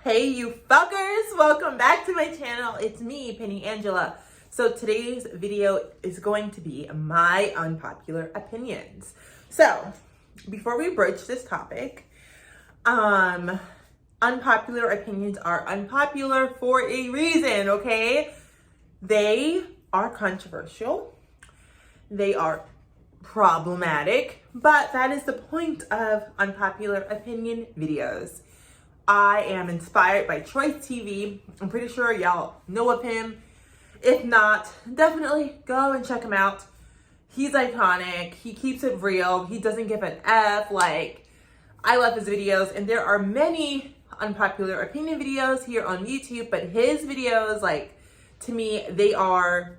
Hey you fuckers, welcome back to my channel. It's me, Penny Angela. So today's video is going to be my unpopular opinions. So before we broach this topic, unpopular opinions are unpopular for a reason, okay? They are controversial, they are problematic, but that is the point of unpopular opinion videos. I am inspired by Choice TV. I'm pretty sure y'all know of him. If not, definitely go and check him out. He's iconic. He keeps it real. He doesn't give an F. Like, I love his videos, and there are many unpopular opinion videos here on YouTube, but his videos, like, to me, they are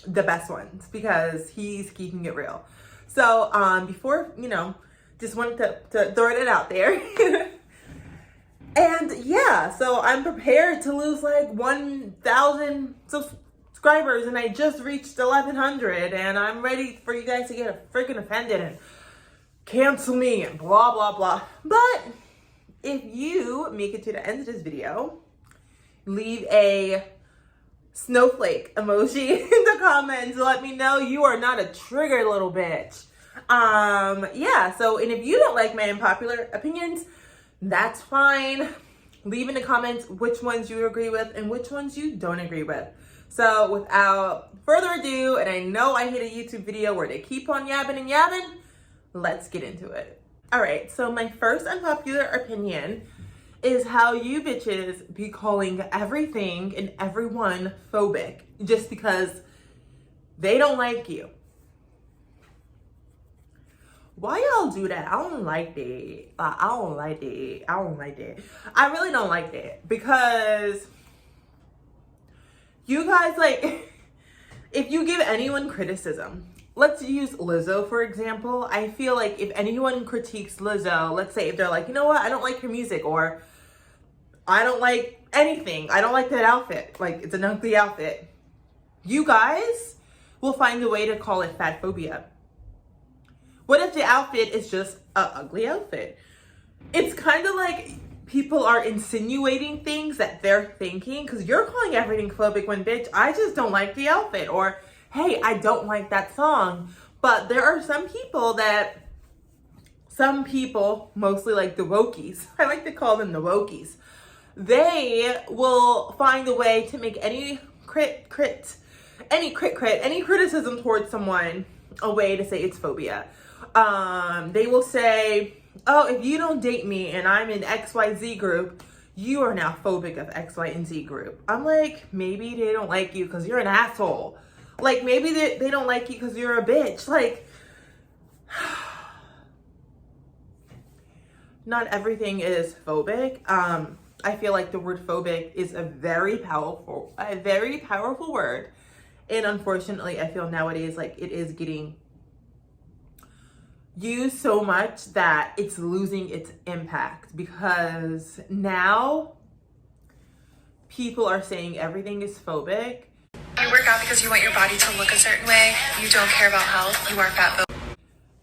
the best ones because he's keeping it real. So, before, just wanted to throw it out there. And yeah, so I'm prepared to lose like 1,000 subscribers, and I just reached 1,100, and I'm ready for you guys to get freaking offended and cancel me and blah, blah, blah. But if you make it to the end of this video, leave a snowflake emoji in the comments to let me know you are not a triggered little bitch. Yeah, so, and if you don't like my unpopular opinions, that's fine. Leave in the comments which ones you agree with and which ones you don't agree with. So without further ado, and I know I hate a YouTube video where they keep on yabbing and yabbing, let's get into it. All right, so my first unpopular opinion is how you bitches be calling everything and everyone phobic just because they don't like you. Why y'all do that? I don't like that. I don't like that. I don't like that. I really don't like that because you guys, like, if you give anyone criticism, let's use Lizzo, for example. I feel like if anyone critiques Lizzo, let's say if they're like, you know what, I don't like her music, or I don't like anything. I don't like that outfit. Like, it's an ugly outfit. You guys will find a way to call it fat phobia. What if the outfit is just an ugly outfit? It's kind of like people are insinuating things that they're thinking, because you're calling everything phobic when, bitch, I just don't like the outfit. Or, hey, I don't like that song. But there are some people, mostly like the wokies, I like to call them the wokies, they will find a way to make any criticism towards someone a way to say it's phobia. They will say, oh, if you don't date me and I'm in XYZ group, you are now phobic of X, Y, and Z group. I'm like, maybe they don't like you because you're an asshole. Like, maybe they don't like you because you're a bitch. Like, not everything is phobic. I feel like the word phobic is a very powerful word. And unfortunately, I feel nowadays like it is getting used so much that it's losing its impact, because now people are saying everything is phobic. You work out because you want your body to look a certain way. You don't care about health. You are fat phobic.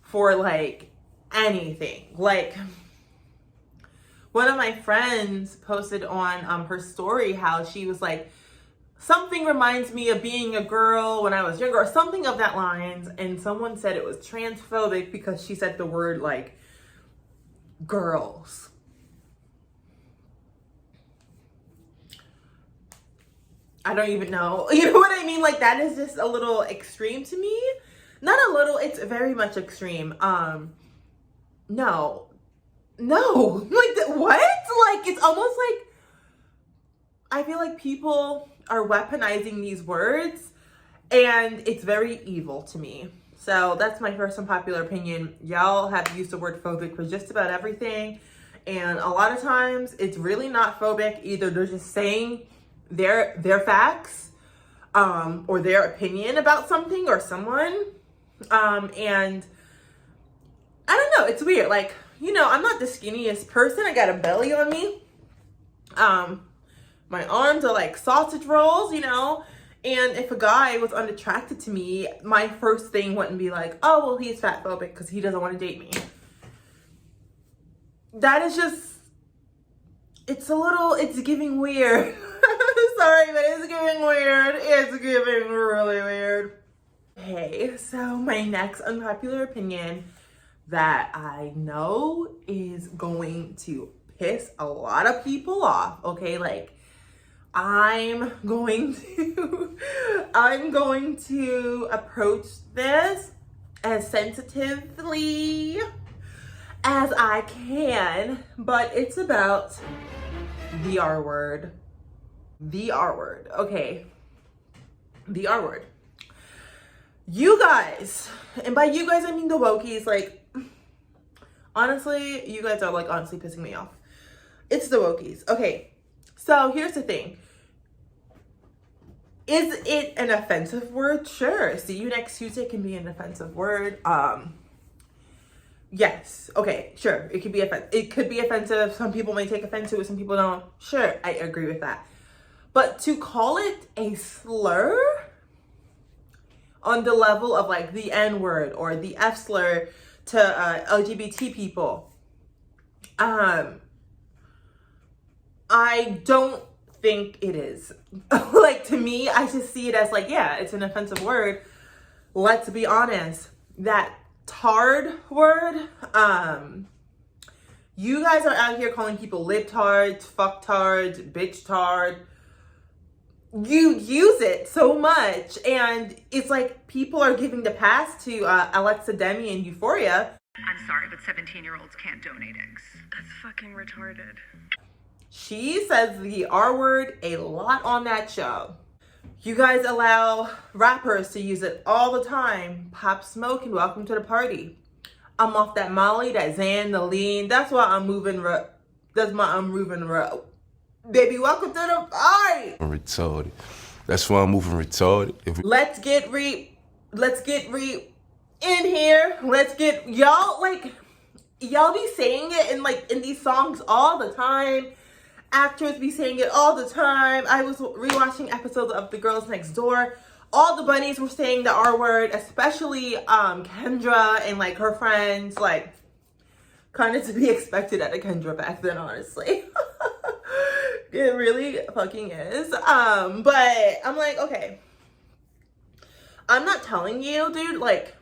For like anything. Like, one of my friends posted on her story how she was like, something reminds me of being a girl when I was younger, or something of that lines. And someone said it was transphobic because she said the word like girls. I don't even know. You know what I mean? Like, that is just a little extreme to me. Not a little, it's very much extreme. No. Like, what? Like, it's almost like, I feel like people are weaponizing these words, and it's very evil to me. So that's my first unpopular opinion. Y'all have used the word phobic for just about everything, and a lot of times it's really not phobic. Either they're just saying their facts, or their opinion about something or someone, and I don't know, it's weird. Like, I'm not the skinniest person. I got a belly on me. My arms are like sausage rolls, and if a guy was unattracted to me, my first thing wouldn't be like, oh, well, he's fat phobic because he doesn't want to date me. That is just it's giving weird. Sorry, but it's giving weird. It's giving really weird. Okay, so my next unpopular opinion that I know is going to piss a lot of people off, okay? Like, I'm going to approach this as sensitively as I can, but it's about the R word. The R word, okay? The R word. You guys, and by you guys I mean the wokies, like, honestly, you guys are like honestly pissing me off. It's the wokies. Okay, so here's the thing. Is it an offensive word? Sure. See you next Tuesday can be an offensive word. Yes. Okay, sure. It could be offensive. Some people may take offense to it, some people don't. Sure, I agree with that. But to call it a slur on the level of like the N word or the F slur to LGBT people, I don't think it is. Like, to me, I just see it as like, yeah, it's an offensive word. Let's be honest. That tard word, you guys are out here calling people libtards, fucktards, bitchtard. You use it so much, and it's like people are giving the pass to Alexa Demi and Euphoria. I'm sorry, but 17-year-olds can't donate eggs. That's fucking retarded. She says the R word a lot on that show. You guys allow rappers to use it all the time. Pop Smoke and Welcome to the Party. I'm off that Molly, that Xan, the lean. That's why I'm moving. That's my I'm moving. Baby, welcome to the party. I'm retarded. That's why I'm moving retarded. Let's get in here. Let's get y'all, like, y'all be saying it in these songs all the time. Actors be saying it all the time. I was rewatching episodes of The Girls Next Door. All the bunnies were saying the R word, especially Kendra and like her friends, like, kind of to be expected at a Kendra back then, honestly. It really fucking is. But I'm like, okay, I'm not telling you, dude, like,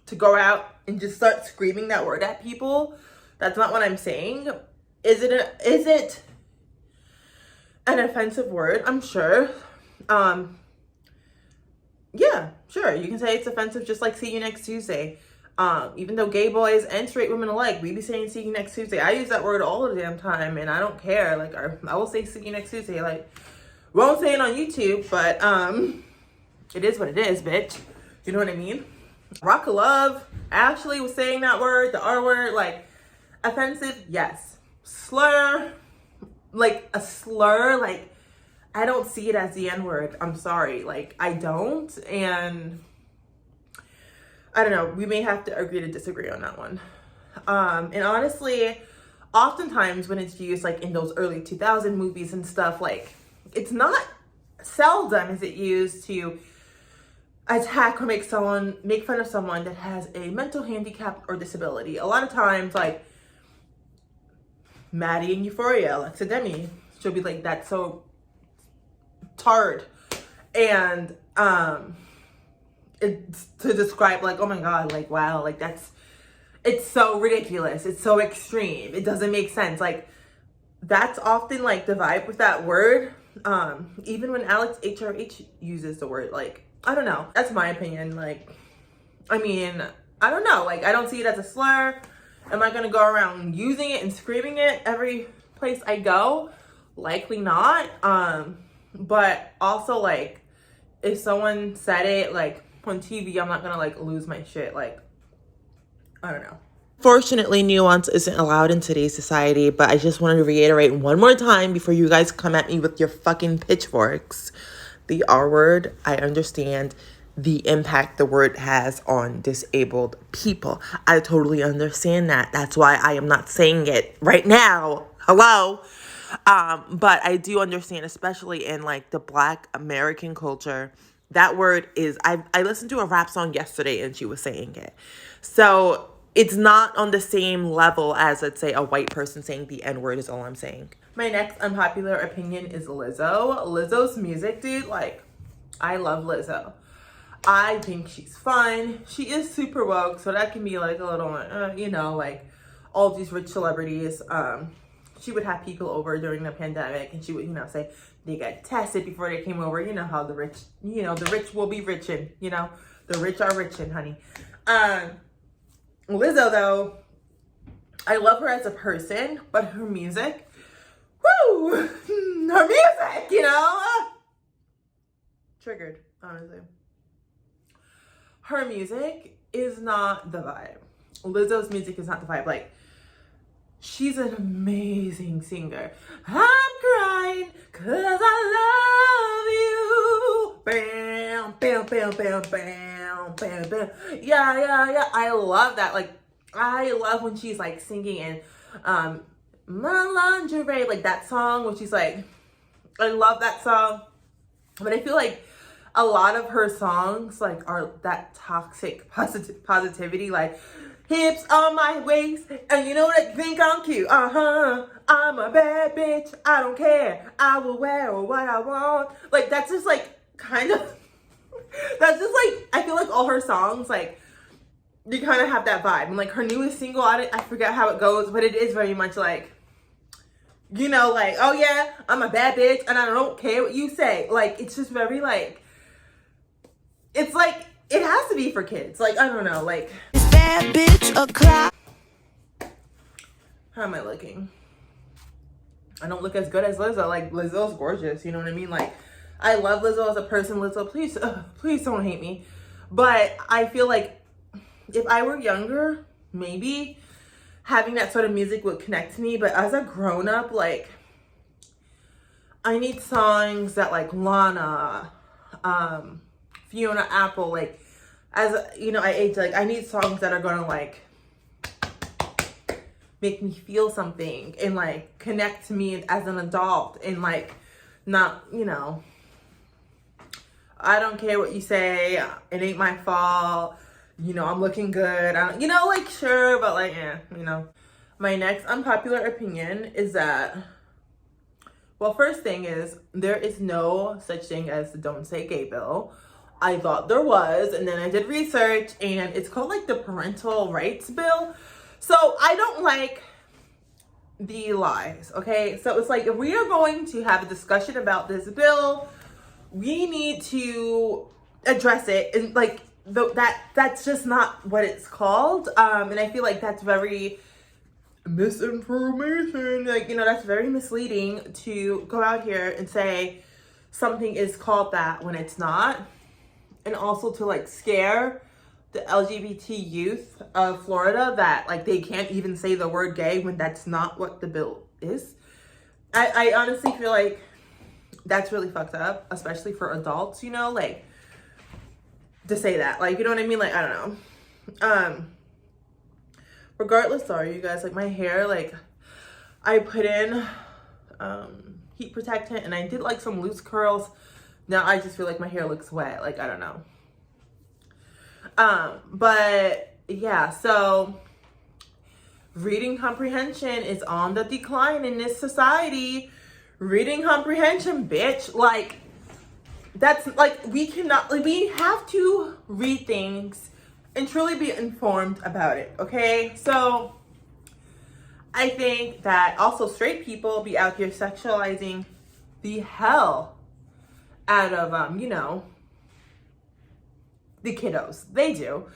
to go out and just start screaming that word at people. That's not what I'm saying. Is it an offensive word? I'm sure. Yeah, sure. You can say it's offensive, just like see you next Tuesday. Even though gay boys and straight women alike, we be saying see you next Tuesday. I use that word all the damn time, and I don't care. Like, I will say see you next Tuesday. Like, won't say it on YouTube, but it is what it is, bitch. You know what I mean? Rock of Love, Ashley was saying that word, the R word, like, offensive, yes. Slur, like a slur, like, I don't see it as the N word. I'm sorry, like, I don't, and I don't know, we may have to agree to disagree on that one. And honestly, oftentimes when it's used like in those early 2000 movies and stuff, like, it's not seldom is it used to attack or make fun of someone that has a mental handicap or disability. A lot of times, like, Maddie in Euphoria, Alexa Demi, she'll be like, that's so tard. And it's to describe, like, oh my god, like, wow, like, it's so ridiculous, it's so extreme, it doesn't make sense. Like, that's often like the vibe with that word. Even when Alex HRH uses the word, like, I don't know, that's my opinion. Like, I mean, I don't know, like, I don't see it as a slur. Am I gonna go around using it and screaming it every place I go? Likely not. But also, like, if someone said it like on TV, I'm not gonna like lose my shit. Like, I don't know. Fortunately, nuance isn't allowed in today's society, but I just wanted to reiterate one more time before you guys come at me with your fucking pitchforks. The R word, I understand the impact the word has on disabled people. I totally understand that. That's why I am not saying it right now. Hello? But I do understand, especially in like the Black American culture, that word is, I listened to a rap song yesterday and she was saying it. So it's not on the same level as, let's say, a white person saying the N-word is all I'm saying. My next unpopular opinion is Lizzo. Lizzo's music, dude, like, I love Lizzo. I think she's fun. She is super woke, so that can be like a little, you know, like all these rich celebrities. She would have people over during the pandemic, and she would, you know, say they got tested before they came over. You know how the rich, you know, the rich will be richin', you know, the rich are richin', honey. Lizzo, though, I love her as a person, but her music, woo, her music, you know, triggered, honestly. Her music is not the vibe. Lizzo's music is not the vibe. Like, she's an amazing singer. I'm crying 'cause I love you. Bam, bam, bam, bam, bam, bam, bam. Yeah. I love that. Like, I love when she's like singing in My Lingerie, like that song when she's like, I love that song. But I feel like a lot of her songs like are that toxic positivity, like hips on my waist, and you know what, I think I'm cute. I'm a bad bitch. I don't care. I will wear what I want. Like, that's just like kind of that's just like, I feel like all her songs, like, you kind of have that vibe. And like her newest single, I forget how it goes, but it is very much like, you know, like, oh yeah, I'm a bad bitch and I don't care what you say. Like, it's just very like, it's like, it has to be for kids. Like, I don't know, like, bad bitch o'clock. How am I looking? I don't look as good as Lizzo. Like, Lizzo's gorgeous, you know what I mean? Like, I love Lizzo as a person. Lizzo, please don't hate me. But I feel like if I were younger, maybe having that sort of music would connect to me. But as a grown-up, like, I need songs that, like, Lana, Fiona Apple, like, as, you know, I age, like, I need songs that are gonna, like, make me feel something and, like, connect to me as an adult and, like, not, you know, I don't care what you say, it ain't my fault, you know, I'm looking good, you know, like, sure, but, like, you know. My next unpopular opinion is that, well, first thing is, there is no such thing as the Don't Say Gay bill. I thought there was, and then I did research, and it's called like the parental rights bill. So I don't like the lies, okay? So it's like, if we are going to have a discussion about this bill, we need to address it, and like that's just not what it's called. And I feel like that's very misinformation. Like, you know, that's very misleading to go out here and say something is called that when it's not. And also to like scare the LGBT youth of Florida that like they can't even say the word gay when that's not what the bill is. I honestly feel like that's really fucked up, especially for adults, you know, like, to say that, like, you know what I mean? Like, I don't know. Regardless, sorry you guys, like, my hair, like, I put in heat protectant and I did like some loose curls. Now I just feel like my hair looks wet. Like, I don't know. But yeah, so reading comprehension is on the decline in this society. Reading comprehension, bitch. Like, that's like, we cannot, like, we have to read things and truly be informed about it, okay? So I think that also straight people be out here sexualizing the hell out of, you know, the kiddos. They do.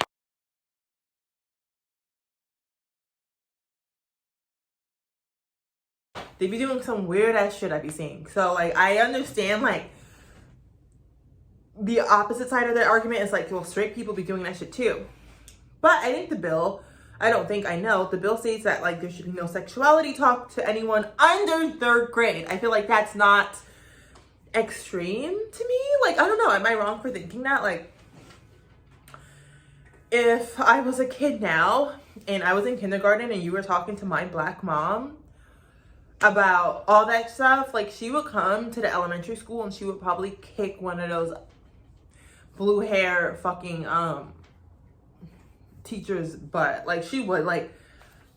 They be doing some weird ass shit I be seeing. So, like, I understand, like, the opposite side of that argument is like, well, straight people be doing that shit too. But I think the bill, I don't think, I know, the bill states that, like, there should be no sexuality talk to anyone under 3rd grade. I feel like that's not extreme to me. Like, I don't know, am I wrong for thinking that? Like, if I was a kid now and I was in kindergarten and you were talking to my black mom about all that stuff, like, she would come to the elementary school and she would probably kick one of those blue hair fucking teacher's butt. Like, she would, like,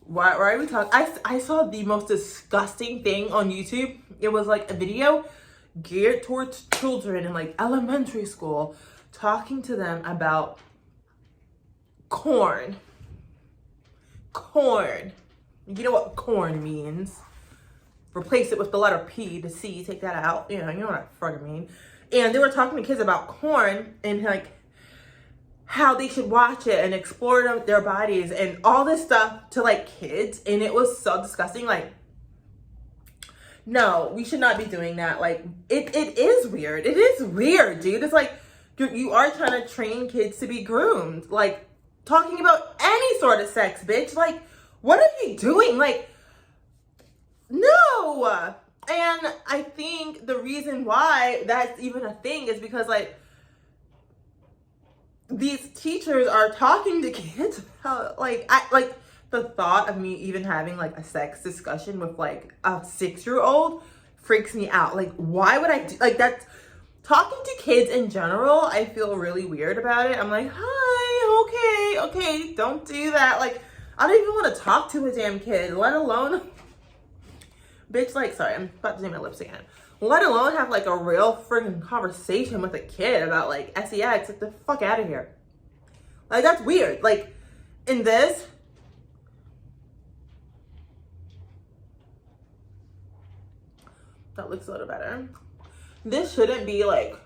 why are we talking? I saw the most disgusting thing on YouTube. It was like a video geared towards children in like elementary school, talking to them about corn. Corn. You know what corn means. Replace it with the letter P to C, take that out. You know what I fucking mean. And they were talking to kids about corn and like how they should watch it and explore their bodies and all this stuff to like kids. And it was so disgusting. Like, no, we should not be doing that. Like, it is weird. It is weird, dude. It's like you are trying to train kids to be groomed. Like, talking about any sort of sex, bitch. Like, what are you doing? Like, no. And I think the reason why that's even a thing is because, like, these teachers are talking to kids about, like, the thought of me even having, like, a sex discussion with, like, a 6-year-old freaks me out. Like, why would I do, like, that's, talking to kids in general, I feel really weird about it. I'm like, hi, okay, don't do that. Like, I don't even want to talk to a damn kid, let alone, bitch, like, sorry, I'm about to say my lips again. Let alone have, like, a real friggin' conversation with a kid about, like, sex. Like, the fuck out of here. Like, that's weird. Like, in this, that looks a little better. This shouldn't be, like,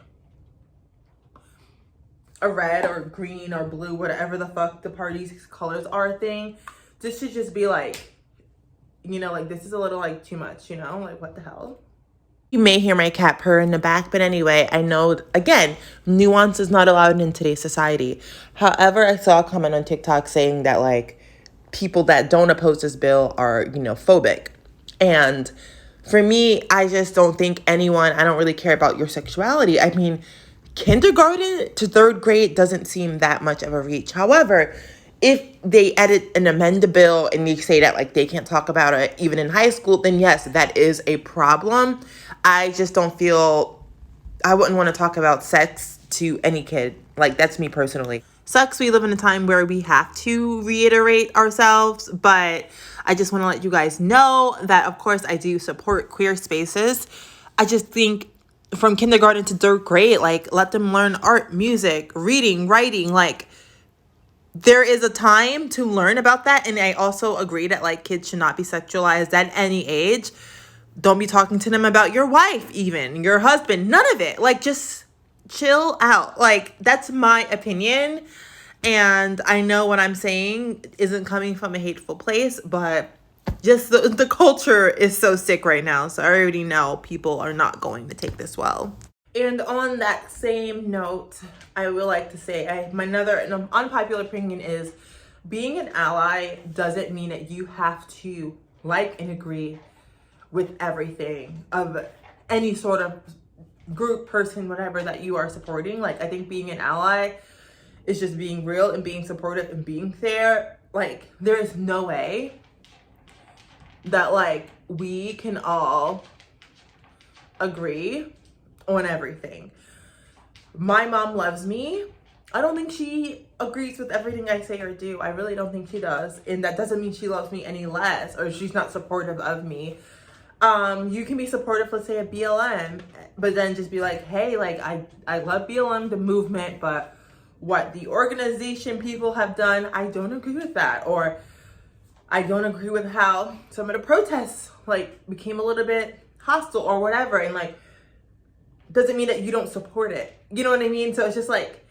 a red or green or blue, whatever the fuck the party's colors are thing. This should just be, like, you know, like, this is a little, like, too much, you know? Like, what the hell? You may hear my cat purr in the back, but anyway, I know, again, nuance is not allowed in today's society. However, I saw a comment on TikTok saying that, like, people that don't oppose this bill are, you know, phobic. And for me, I just don't think I don't really care about your sexuality. I mean, kindergarten to 3rd grade doesn't seem that much of a reach. However, if they edit and amend the bill and you say that, like, they can't talk about it even in high school, then yes, that is a problem. I just don't feel, I wouldn't want to talk about sex to any kid. Like, that's me personally. Sucks we live in a time where we have to reiterate ourselves, but I just want to let you guys know that, of course, I do support queer spaces. I just think from kindergarten to 3rd grade, like, let them learn art, music, reading, writing, like, there is a time to learn about that. And I also agree that, like, kids should not be sexualized at any age. Don't be talking to them about your wife, even your husband, none of it. Like, just chill out. Like, that's my opinion. And I know what I'm saying isn't coming from a hateful place, but just the culture is so sick right now. So I already know people are not going to take this well. And on that same note, I would like to say my another unpopular opinion is being an ally doesn't mean that you have to like and agree with everything of any sort of group, person, whatever that you are supporting. Like, I think being an ally is just being real and being supportive and being fair. Like, there's no way that, like, we can all agree on everything. My mom loves me. I don't think she agrees with everything I say or do. I really don't think she does. And that doesn't mean she loves me any less or she's not supportive of me. You can be supportive, let's say, of BLM, but then just be like, hey, like, I love BLM, the movement, but what the organization people have done, I don't agree with that. Or I don't agree with how some of the protests, like, became a little bit hostile or whatever. And, like, doesn't mean that you don't support it. You know what I mean? So it's just like,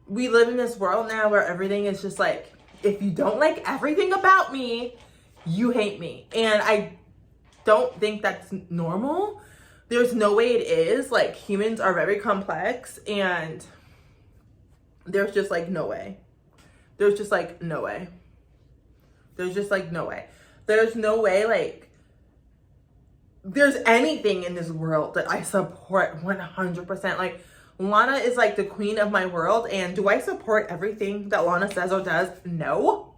we live in this world now where everything is just like, if you don't like everything about me, you hate me. And I don't think that's normal. There's no way it is. Like, humans are very complex and there's just, like, no way. There's just, like, no way. There's just, like, no way. There's no way, like, there's anything in this world that I support 100%. Like, Lana is, like, the queen of my world. And do I support everything that Lana says or does? No.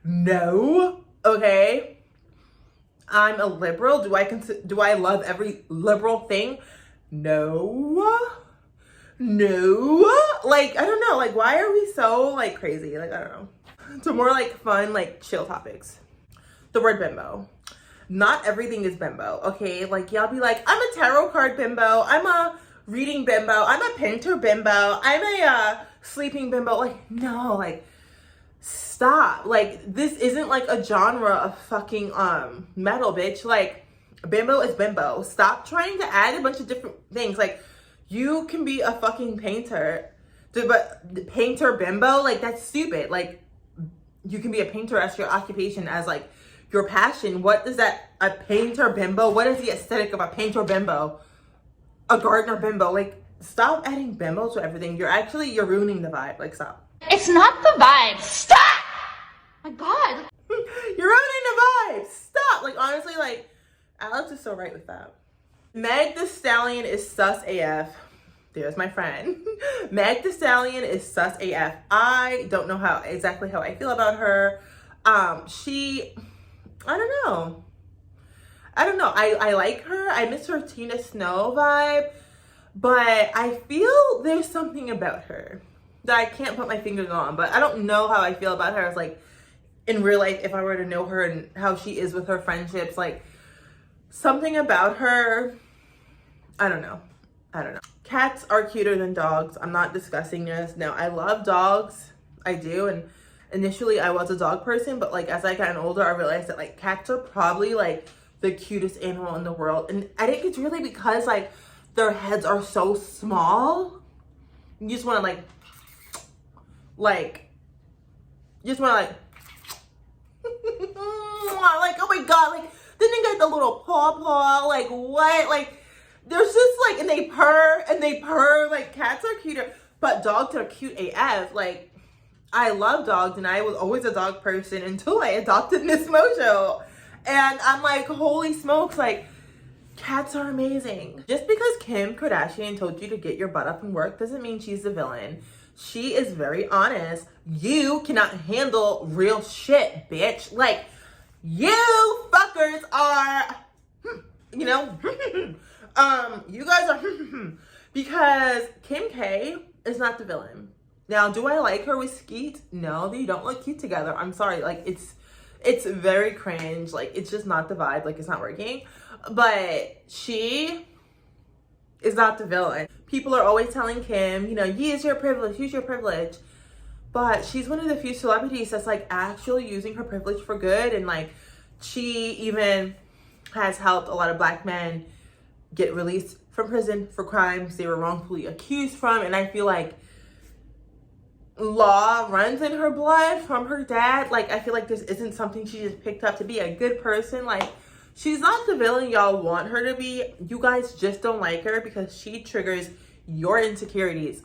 No. Okay. I'm a liberal. Do I love every liberal thing? No. No, like, I don't know, like, why are we so, like, crazy? Like, I don't know. So more, like, fun, like, chill topics. The word bimbo. Not everything is bimbo, okay? Like, y'all be like, I'm a tarot card bimbo, I'm a reading bimbo, I'm a painter bimbo, I'm a sleeping bimbo. Like, no, like, stop. Like, this isn't, like, a genre of fucking metal, bitch. Like, bimbo is bimbo. Stop trying to add a bunch of different things. Like, you can be a fucking painter, but painter bimbo, like, that's stupid. Like, you can be a painter as your occupation, as, like, your passion. What is that? A painter bimbo? What is the aesthetic of a painter bimbo? A gardener bimbo? Like, stop adding bimbo to everything. You're ruining the vibe. Like, stop. It's not the vibe. Stop! My God. You're ruining the vibe. Stop. Like, honestly, like, Alex is so right with that. Meg the Stallion is sus AF. There's my friend. Meg the Stallion is sus AF. I don't know exactly how I feel about her. I don't know. I like her. I miss her Tina Snow vibe, but I feel there's something about her that I can't put my fingers on, but I don't know how I feel about her as, like, in real life, if I were to know her and how she is with her friendships. Like, something about her, I don't know. Cats are cuter than dogs. I'm not discussing this. No, I love dogs. I do. And initially I was a dog person, but, like, as I gotten older, I realized that, like, cats are probably, like, the cutest animal in the world. And I think it's really because, like, their heads are so small. You just want to, like, oh my God, like, then they got the little paw, like, what? Like, there's just, like, and they purr, like, cats are cuter, but dogs are cute AF. Like, I love dogs, and I was always a dog person until I adopted Miss Mojo. And I'm like, holy smokes, like, cats are amazing. Just because Kim Kardashian told you to get your butt up and work doesn't mean she's the villain. She is very honest. You cannot handle real shit, bitch. Like, you fuckers are, you know, you guys are, because Kim K is not the villain. Now, do I like her with Skeet? No, they don't look cute together. I'm sorry. Like, it's very cringe. Like, it's just not the vibe. Like, it's not working. But she is not the villain. People are always telling Kim, you know, use your privilege, use your privilege. But she's one of the few celebrities that's, like, actually using her privilege for good. And, like, she even has helped a lot of Black men get released from prison for crimes they were wrongfully accused from. And I feel like law runs in her blood from her dad. Like, I feel like this isn't something she just picked up to be a good person. Like, she's not the villain y'all want her to be. You guys just don't like her because she triggers your insecurities.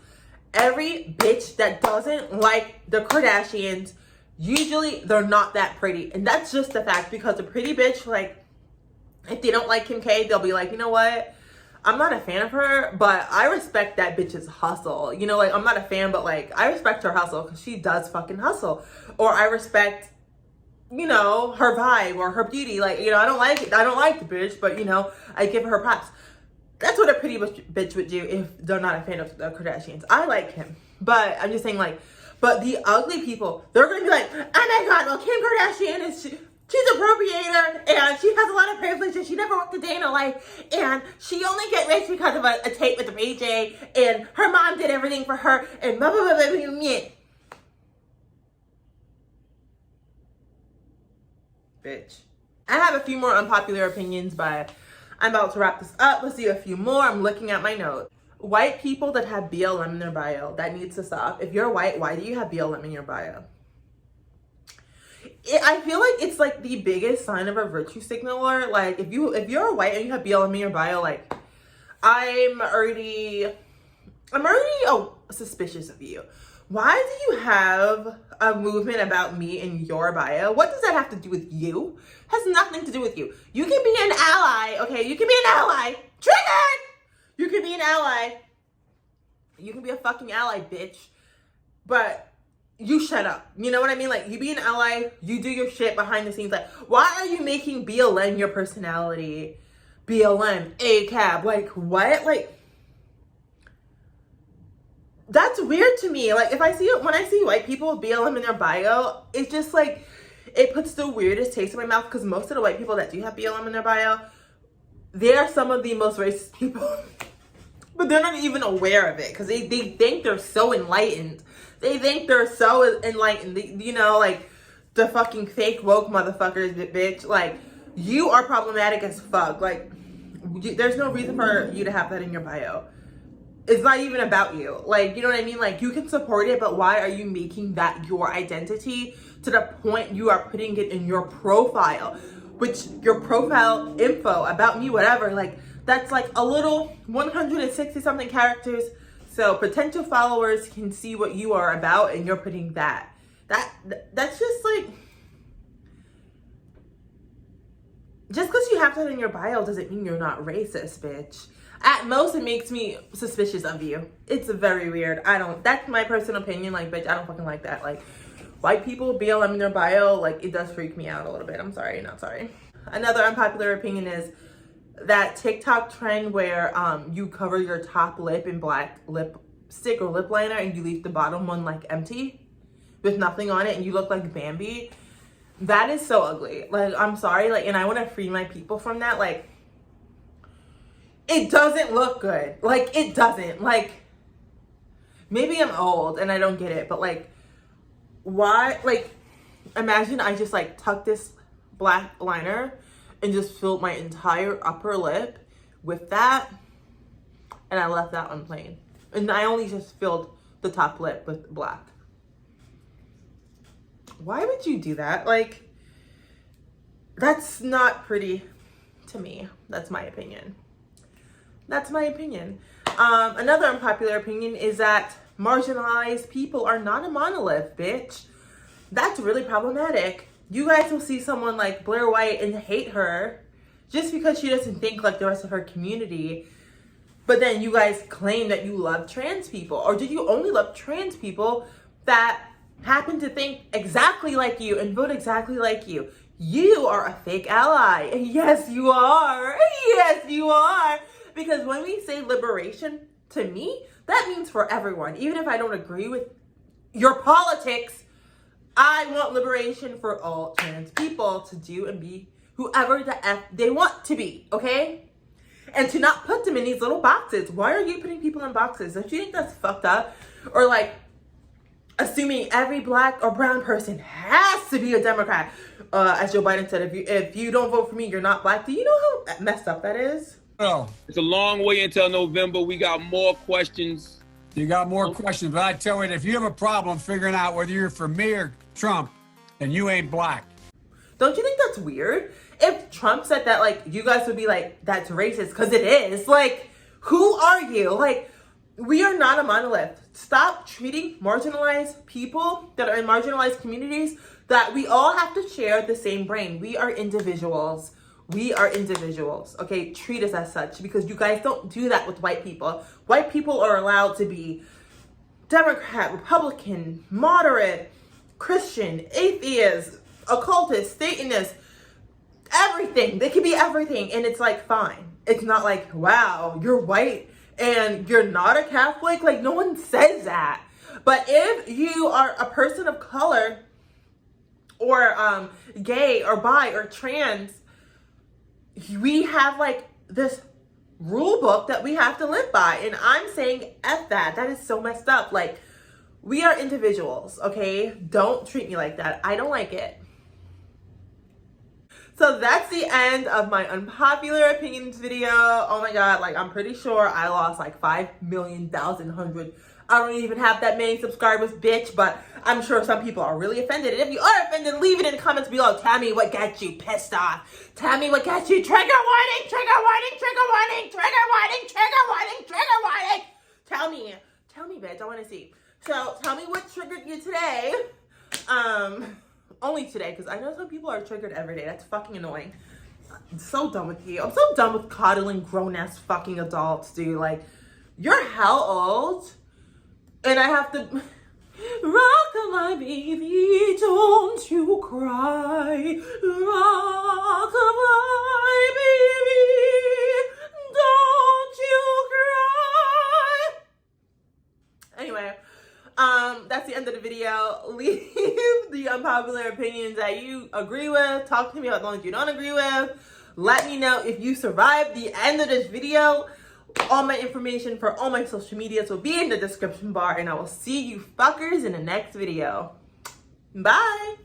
Every bitch that doesn't like the Kardashians, usually they're not that pretty. And that's just a fact, because a pretty bitch, like, if they don't like Kim K, they'll be like, you know what? I'm not a fan of her, but I respect that bitch's hustle. You know, like, I'm not a fan, but, like, I respect her hustle because she does fucking hustle. Or I respect, you know, her vibe or her beauty. Like, you know, I don't like the bitch, but, you know, I give her props. That's what a pretty bitch would do if they're not a fan of the Kardashians. I like him, but I'm just saying, like, but the ugly people, they're going to be like, oh my God, well, Kim Kardashian she's a appropriator, and she has a lot of privilege, and she never worked a day in her life, and she only get rich because of a tape with Ray J, and her mom did everything for her, and blah, blah, blah, blah, blah, blah. Bitch. I have a few more unpopular opinions, but I'm about to wrap this up. Let's do a few more. I'm looking at my notes. White people that have BLM in their bio, that needs to stop. If you're white, why do you have BLM in your bio? I feel like it's, like, the biggest sign of a virtue signaler. Like, if you're white and you have BLM in your bio, like, I'm already suspicious of you. Why do you have a movement about me in your bio? What does that have to do with you? Has nothing to do with you. You can be an ally, okay? You can be an ally. Triggered! You can be an ally. You can be a fucking ally, bitch. But you shut up. You know what I mean? Like, you be an ally, you do your shit behind the scenes. Like, why are you making BLM your personality? BLM, ACAB, like, what? Like, that's weird to me. Like, when I see white people with BLM in their bio, it's just like, it puts the weirdest taste in my mouth, because most of the white people that do have BLM in their bio, they are some of the most racist people. But they're not even aware of it, because they think they're so enlightened. They think they're so enlightened. You know, like, the fucking fake woke motherfuckers, bitch. Like, you are problematic as fuck. Like, there's no reason for you to have that in your bio. It's not even about you. Like, you know what I mean? Like, you can support it, but why are you making that your identity to the point you are putting it in your profile? Which, your profile info, about me, whatever, like, that's like a little 160 something characters. So potential followers can see what you are about, and you're putting that. That's just like, just because you have that in your bio doesn't mean you're not racist, bitch. At most, it makes me suspicious of you. It's very weird. That's my personal opinion. Like, bitch, I don't fucking like that. Like, white people, BLM in their bio, like, it does freak me out a little bit. I'm sorry, not sorry. Another unpopular opinion is that TikTok trend where you cover your top lip in black lipstick or lip liner, and you leave the bottom one, like, empty with nothing on it, and you look like Bambi. That is so ugly. Like, I'm sorry. Like, and I want to free my people from that. Like, it doesn't look good. Like, it doesn't. Like, maybe I'm old and I don't get it, but like, why? Like, imagine I just like tuck this black liner and just filled my entire upper lip with that, and I left that one plain. And I only just filled the top lip with black. Why would you do that? Like, that's not pretty to me. That's my opinion. That's my opinion. Another unpopular opinion is that marginalized people are not a monolith, bitch. That's really problematic. You guys will see someone like Blair White and hate her just because she doesn't think like the rest of her community. But then you guys claim that you love trans people. Or do you only love trans people that happen to think exactly like you and vote exactly like you? You are a fake ally. Yes, you are. Yes, you are. Because when we say liberation, to me, that means for everyone. Even if I don't agree with your politics, I want liberation for all trans people to do and be whoever the F they want to be, okay? And to not put them in these little boxes. Why are you putting people in boxes? Don't you think that's fucked up? Or like, assuming every black or brown person has to be a Democrat. As Joe Biden said, if you don't vote for me, you're not black. Do you know how messed up that is? Oh, It's a long way until November. We got more questions. you got more questions, but I tell you, if you have a problem figuring out whether you're for me or Trump, then you ain't black. Don't you think that's weird? If Trump said that, like, you guys would be like, that's racist, because it is. Like, who are you? Like, we are not a monolith. Stop treating marginalized people that are in marginalized communities that we all have to share the same brain. We are individuals. We are individuals, okay? Treat us as such, because you guys don't do that with white people. White people are allowed to be Democrat, Republican, moderate, Christian, atheist, occultist, Satanist, everything. They can be everything, and it's like, fine. It's not like, wow, you're white and you're not a Catholic. Like, no one says that. But if you are a person of color or gay or bi or trans, we have like this rule book that we have to live by. And I'm saying F that. That is so messed up. Like, we are individuals, okay? Don't treat me like that. I don't like it. So that's the end of my unpopular opinions video. Oh my God, like, I'm pretty sure I lost like 5,000,100. I don't even have that many subscribers, bitch, but I'm sure some people are really offended. And if you are offended, leave it in the comments below. Tell me what gets you pissed off. Tell me what gets you trigger warning, trigger warning, trigger warning, trigger warning, trigger warning, trigger warning. Tell me, bitch, I want to see. So tell me what triggered you today. Only today, because I know some people are triggered every day. That's fucking annoying. I'm so done with you. I'm so done with coddling grown-ass fucking adults, dude. Like, you're how old? And I have to rock my baby, don't you cry. Rock my baby, don't you cry. Anyway. video. Leave the unpopular opinions that you agree with. Talk to me about the ones you don't agree with. Let me know if you survived the end of this video. All my information for all my social medias will be in the description bar, and I will see you fuckers in the next video. Bye.